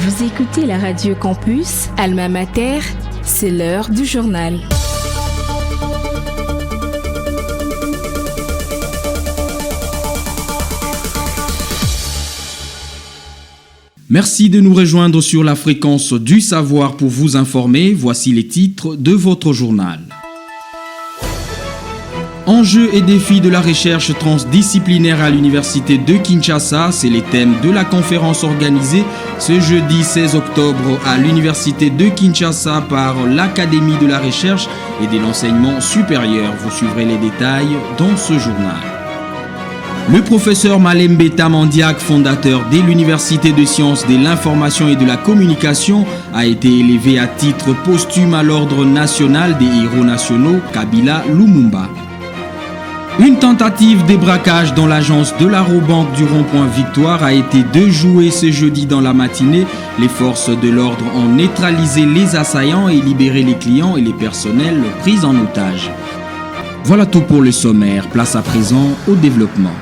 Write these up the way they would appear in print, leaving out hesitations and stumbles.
Vous écoutez la radio Campus, Alma Mater, c'est l'heure du journal. Merci de nous rejoindre sur la fréquence du savoir pour vous informer. Voici les titres de votre journal. Enjeux et défis de la recherche transdisciplinaire à l'Université de Kinshasa, c'est les thèmes de la conférence organisée ce jeudi 16 octobre à l'Université de Kinshasa par l'Académie de la recherche et de l'enseignement supérieur. Vous suivrez les détails dans ce journal. Le professeur Malembe Tamandiak, fondateur de l'Université de sciences de l'information et de la communication, a été élevé à titre posthume à l'ordre national des héros nationaux Kabila Lumumba. Une tentative de braquage dans l'agence de l'Arobank du rond-point Victoire a été déjouée ce jeudi dans la matinée. Les forces de l'ordre ont neutralisé les assaillants et libéré les clients et les personnels pris en otage. Voilà tout pour le sommaire. Place à présent au développement.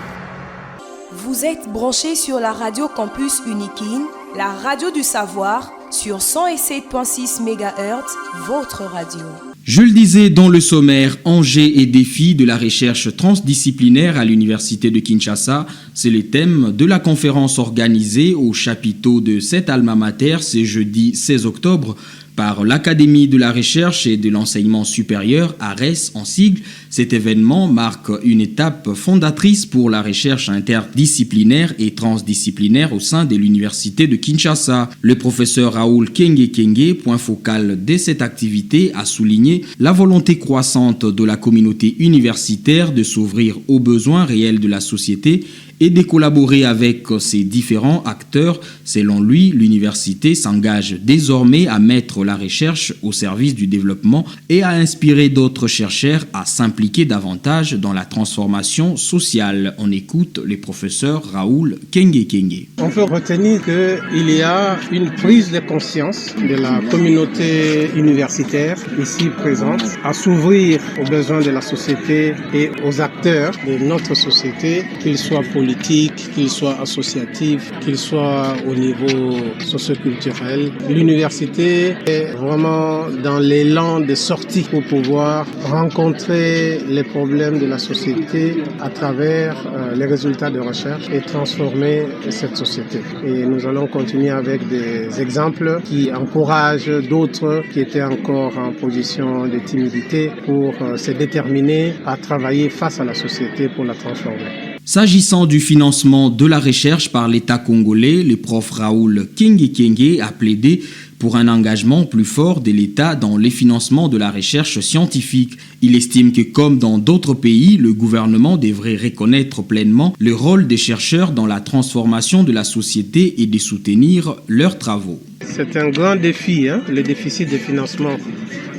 Vous êtes branchés sur la radio Campus Unikin, la radio du savoir, sur 107.6 MHz, votre radio. Je le disais dans le sommaire, enjeux et défis de la recherche transdisciplinaire à l'Université de Kinshasa, c'est le thème de la conférence organisée au chapiteau de cette alma mater ce jeudi 16 octobre par l'Académie de la recherche et de l'enseignement supérieur, ARES en sigle. Cet événement marque une étape fondatrice pour la recherche interdisciplinaire et transdisciplinaire au sein de l'Université de Kinshasa. Le professeur Raoul Kenge, point focal de cette activité, a souligné la volonté croissante de la communauté universitaire de s'ouvrir aux besoins réels de la société et de collaborer avec ces différents acteurs. Selon lui, l'université s'engage désormais à mettre la recherche au service du développement et à inspirer d'autres chercheurs à s'impliquer davantage dans la transformation sociale. On écoute le professeur Raoul Kenge. On peut retenir qu'il y a une prise de conscience de la communauté universitaire ici présente à s'ouvrir aux besoins de la société et aux acteurs de notre société, qu'ils soient politiques, qu'ils soient associatifs, qu'ils soient au niveau socioculturel. L'université est vraiment dans l'élan de sortie pour pouvoir rencontrer les problèmes de la société à travers les résultats de recherche et transformer cette société. Et nous allons continuer avec des exemples qui encouragent d'autres qui étaient encore en position de timidité pour se déterminer à travailler face à la société pour la transformer. S'agissant du financement de la recherche par l'État congolais, le prof Raoul Kenge a plaidé pour un engagement plus fort de l'État dans les financements de la recherche scientifique. Il estime que, comme dans d'autres pays, le gouvernement devrait reconnaître pleinement le rôle des chercheurs dans la transformation de la société et de soutenir leurs travaux. C'est un grand défi, le déficit de financement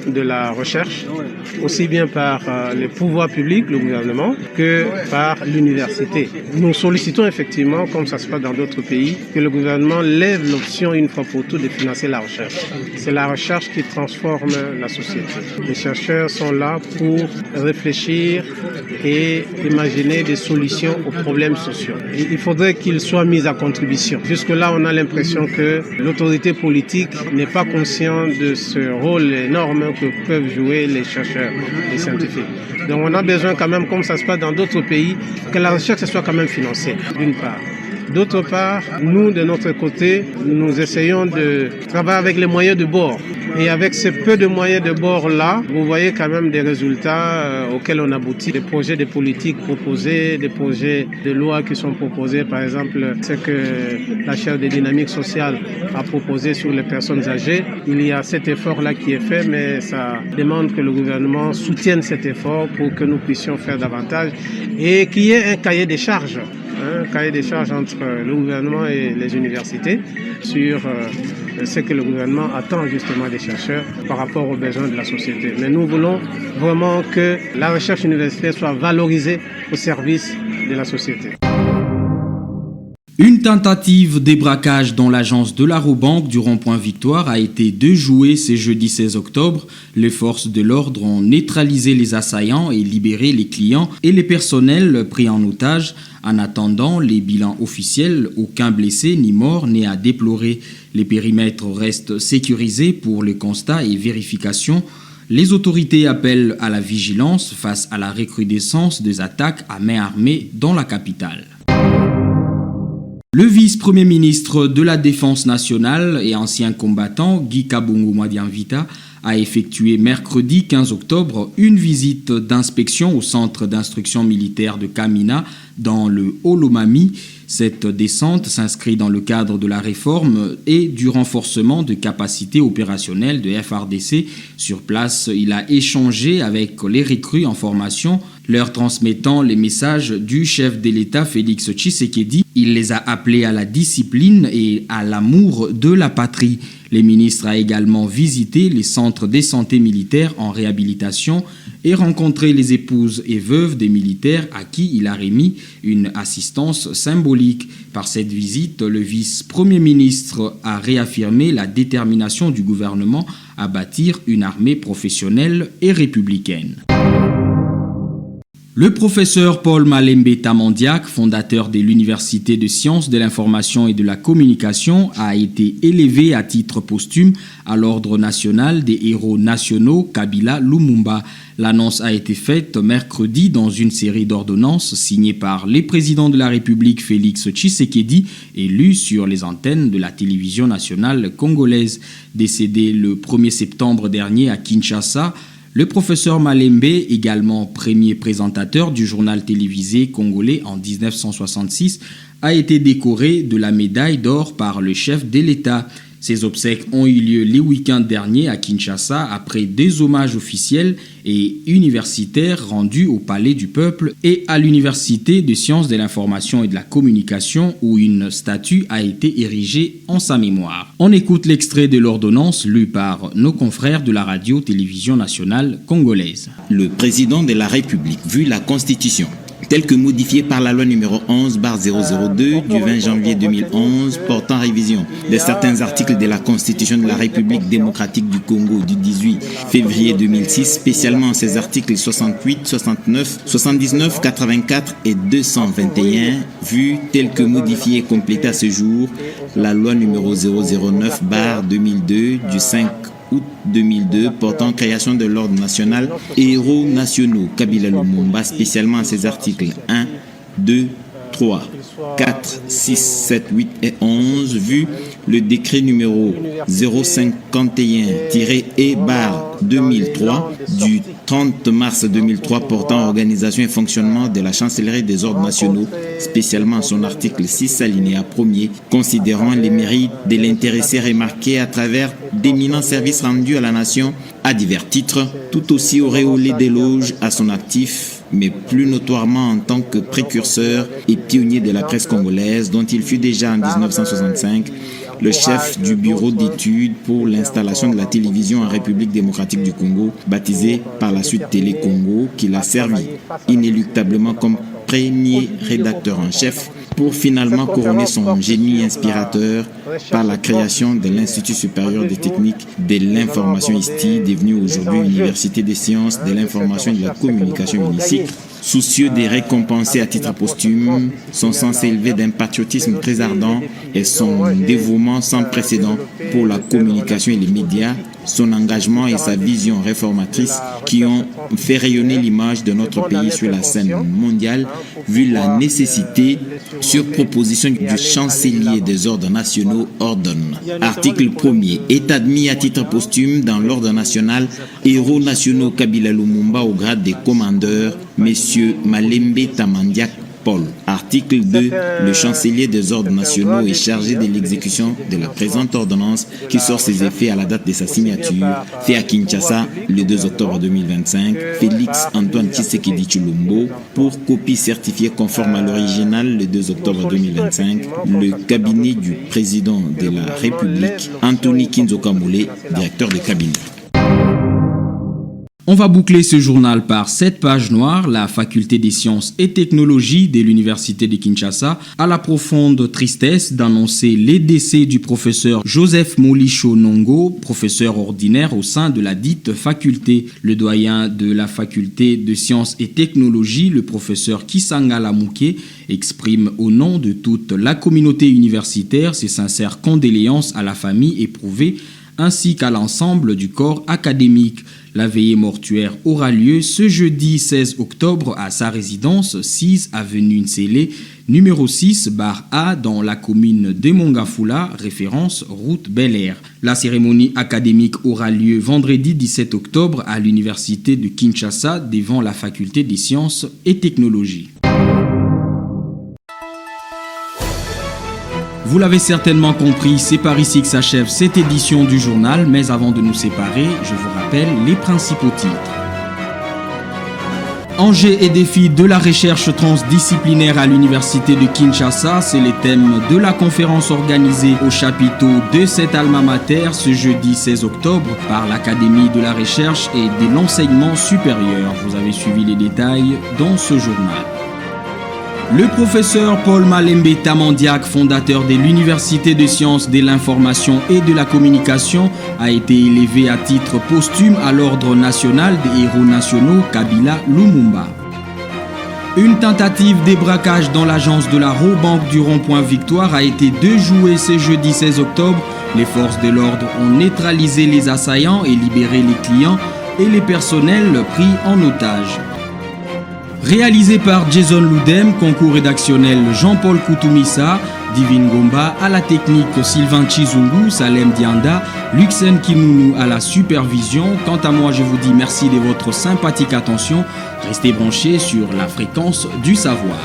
de la recherche, aussi bien par les pouvoirs publics, le gouvernement, que par l'université. Nous sollicitons effectivement, comme ça se passe dans d'autres pays, que le gouvernement lève l'option une fois pour toutes de financer la recherche. C'est la recherche qui transforme la société. Les chercheurs sont là pour réfléchir et imaginer des solutions aux problèmes sociaux. Il faudrait qu'ils soient mis à contribution. Jusque-là, on a l'impression que l'autorité politique n'est pas consciente de ce rôle énorme que peuvent jouer les chercheurs, les scientifiques. Donc on a besoin quand même, comme ça se passe dans d'autres pays, que la recherche soit quand même financée, d'une part. D'autre part, nous, de notre côté, nous essayons de travailler avec les moyens de bord. Et avec ces peu de moyens de bord-là, vous voyez quand même des résultats auxquels on aboutit. Des projets de politique proposés, des projets de loi qui sont proposés. Par exemple, ce que la chaire de dynamique sociale a proposé sur les personnes âgées. Il y a cet effort-là qui est fait, mais ça demande que le gouvernement soutienne cet effort pour que nous puissions faire davantage et qu'il y ait un cahier des charges. Un cahier des charges entre le gouvernement et les universités sur ce que le gouvernement attend justement des chercheurs par rapport aux besoins de la société. Mais nous voulons vraiment que la recherche universitaire soit valorisée au service de la société. Une tentative de braquage dans l'agence de l'Arobank du rond-point Victoire a été déjouée ce jeudi 16 octobre. Les forces de l'ordre ont neutralisé les assaillants et libéré les clients et les personnels pris en otage. En attendant les bilans officiels, aucun blessé ni mort n'est à déplorer. Les périmètres restent sécurisés pour le constat et vérification. Les autorités appellent à la vigilance face à la recrudescence des attaques à main armée dans la capitale. Le vice-premier ministre de la Défense nationale et ancien combattant, Guy Kabungu Madianvita, a effectué mercredi 15 octobre une visite d'inspection au centre d'instruction militaire de Kamina dans le Haut-Lomami. Cette descente s'inscrit dans le cadre de la réforme et du renforcement de capacités opérationnelles de FARDC. Sur place, il a échangé avec les recrues en formation, leur transmettant les messages du chef de l'État Félix Tshisekedi. Il les a appelés à la discipline et à l'amour de la patrie. Le ministre a également visité les centres de santé militaires en réhabilitation et rencontré les épouses et veuves des militaires à qui il a remis une assistance symbolique. Par cette visite, le vice-premier ministre a réaffirmé la détermination du gouvernement à bâtir une armée professionnelle et républicaine. Le professeur Paul Malembe Tamandiak, fondateur de l'Université de sciences de l'information et de la communication, a été élevé à titre posthume à l'Ordre national des héros nationaux Kabila Lumumba. L'annonce a été faite mercredi dans une série d'ordonnances signées par les présidents de la République Félix Tshisekedi et lues sur les antennes de la télévision nationale congolaise. Décédé le 1er septembre dernier à Kinshasa, le professeur Malembe, également premier présentateur du journal télévisé congolais en 1966, a été décoré de la médaille d'or par le chef de l'État. Ces obsèques ont eu lieu les week-ends derniers à Kinshasa après des hommages officiels et universitaires rendus au Palais du Peuple et à l'Université de sciences de l'information et de la communication où une statue a été érigée en sa mémoire. On écoute l'extrait de l'ordonnance lue par nos confrères de la radio-télévision nationale congolaise. Le président de la République, vu la Constitution, telle que modifiée par la loi numéro 11/002 du 20 janvier 2011 portant révision de certains articles de la Constitution de la République démocratique du Congo du 18 février 2006, spécialement ces articles 68, 69, 79, 84 et 221, vu telle que modifiée et complétée à ce jour la loi numéro 009/2002 du 5 août 2002 portant création de l'ordre national et héros nationaux Kabila Lumumba, spécialement à ses articles 1, 2, 3, 4, 6, 7, 8 et 11, vu le décret numéro 051-E/2003 du 30 mars 2003 portant organisation et fonctionnement de la chancellerie des ordres nationaux, spécialement son article 6 alinéa 1er, considérant les mérites de l'intéressé remarqué à travers d'éminents services rendus à la nation à divers titres, tout aussi auréolé d'éloges à son actif, mais plus notoirement en tant que précurseur et pionnier de la presse congolaise, dont il fut déjà en 1965 le chef du bureau d'études pour l'installation de la télévision en République démocratique du Congo, baptisé par la suite Télé Congo, qui l'a servi inéluctablement comme premier rédacteur en chef, pour finalement couronner son génie inspirateur par la création de l'Institut supérieur des techniques de l'information ISTI, devenu aujourd'hui Université des sciences de l'information et de la communication UNISIC. Soucieux de récompenser à titre posthume son sens élevé d'un patriotisme très ardent et son dévouement sans précédent pour la communication et les médias, son engagement et sa vision réformatrice qui ont fait rayonner l'image de notre pays sur la scène mondiale, vu la nécessité, sur proposition du chancelier des ordres nationaux, ordonne. Article 1er. Est admis à titre posthume dans l'ordre national héros nationaux Kabila Lumumba au grade des commandeurs, messieurs Malembe Tamandiak Paul. Article 2. Le chancelier des ordres nationaux est chargé de l'exécution de la présente ordonnance qui sort ses effets à la date de sa signature, fait à Kinshasa le 2 octobre 2025, Félix Antoine Tshisekedi Tshilombo, pour copie certifiée conforme à l'original le 2 octobre 2025, le cabinet du président de la République, Anthony Kinzoka Moulé, directeur de cabinet. On va boucler ce journal par cette page noire. La faculté des sciences et technologies de l'université de Kinshasa a la profonde tristesse d'annoncer les décès du professeur Joseph Molicho Nongo, professeur ordinaire au sein de la dite faculté. Le doyen de la faculté de sciences et technologies, le professeur Kisanga Lamouké, exprime au nom de toute la communauté universitaire ses sincères condoléances à la famille éprouvée ainsi qu'à l'ensemble du corps académique. La veillée mortuaire aura lieu ce jeudi 16 octobre à sa résidence 6 avenue Nsele, numéro 6/A dans la commune de Mongafula, référence route Bel Air. La cérémonie académique aura lieu vendredi 17 octobre à l'université de Kinshasa devant la faculté des sciences et technologies. Vous l'avez certainement compris, c'est par ici que s'achève cette édition du journal, mais avant de nous séparer, je vous rappelle les principaux titres. Enjeux et défis de la recherche transdisciplinaire à l'université de Kinshasa, c'est les thèmes de la conférence organisée au chapiteau de cet alma mater ce jeudi 16 octobre par l'Académie de la recherche et de l'enseignement supérieur. Vous avez suivi les détails dans ce journal. Le professeur Paul Malembe Tamandiak, fondateur de l'Université de sciences de l'information et de la communication, a été élevé à titre posthume à l'Ordre national des héros nationaux Kabila Lumumba. Une tentative de braquage dans l'agence de la Robank du rond-point Victoire a été déjouée ce jeudi 16 octobre. Les forces de l'ordre ont neutralisé les assaillants et libéré les clients et les personnels pris en otage. Réalisé par Jason Loudem, concours rédactionnel Jean-Paul Koutoumissa, Divine Gomba, à la technique Sylvain Chizungu, Salem Dianda, Luxen Kimounou à la supervision. Quant à moi, je vous dis merci de votre sympathique attention. Restez branchés sur la fréquence du savoir.